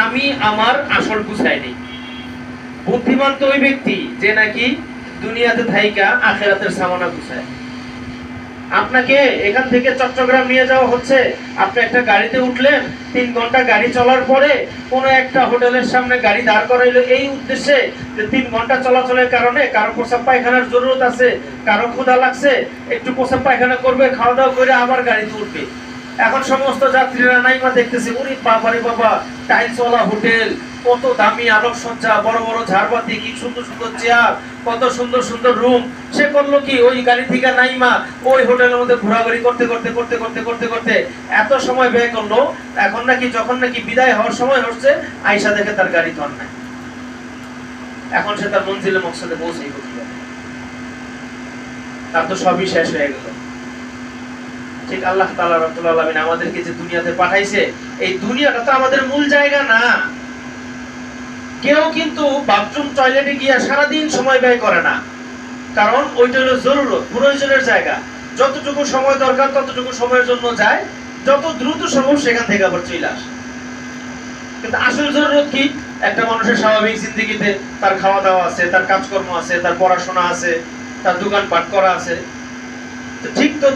আমি আমার আসল গুছাইনি। বুদ্ধিমান তো ওই ব্যক্তি যে নাকি দুনিয়াতে থাইকা আখিরাতের সামানা গুছায়। আপনাকে এখান থেকে চট্টগ্রাম নিয়ে যাওয়া হচ্ছে, আপনি একটা গাড়িতে উঠলেন, 3 ঘন্টা গাড়ি চলার পরে কোনো একটা হোটেলের সামনে গাড়ি দাঁড় করাইলো এই উদ্দেশ্যে যে 3 ঘন্টা চলাচলের কারণে কারো প্রস্রাব পায়খানার জরুরত আছে, কারো ক্ষুধা লাগছে, একটু প্রস্রাব পায়খানা করবে, খাওয়া দাওয়া করে আবার গাড়িতে উঠবে। এখন সমস্ত যাত্রীরা নাইমা দেখতেছে, ওরে বাবারে বাবা, টাইলসওয়ালা হোটেল, কত দামি আলোকসজ্জা, বড় বড় ঝাড়বাতি, কি সুন্দর সুন্দর চেয়ার, কত সুন্দর সুন্দর রুম। সে করলো কি, ওই গাড়ি থেকে নাইমা ওই হোটেলের মধ্যে ঘোরাঘুরি করতে করতে করতে করতে করতে করতে এত সময় ব্যয় করলো। এখন নাকি যখন নাকি বিদায় হওয়ার সময় হচ্ছে, আয়সা দেখে তার গাড়ি তো আর নাই। এখন সে তার মঞ্জিলে মকসদে পৌঁছেই করতে পারে, তার তো সবই শেষ হয়ে গেল। ঠিক আল্লাহ তাআলা রাব্বুল আলামিন আমাদেরকে যে দুনিয়াতে পাঠাইছে, এই দুনিয়াটা তো আমাদের মূল জায়গা না। কেউ কিন্তু বাথরুম টয়লেটে গিয়া সারাদিন সময় ব্যয় করে না, কারণ ওইটা হলো জরুরত, প্রয়োজনের জায়গা। যতটুকু সময় দরকার ততটুকু সময়ের জন্য যায়, যত দ্রুত সম্ভব সেখান থেকে আবার চলে আসে। কিন্তু আসল জরুরত কি? একটা মানুষের স্বাভাবিক জিন্দেগিতে তার খাওয়া দাওয়া আছে, তার কাজকর্ম আছে, তার পড়াশোনা আছে, তার দোকানপাট করা আছে। তো ঠিক তো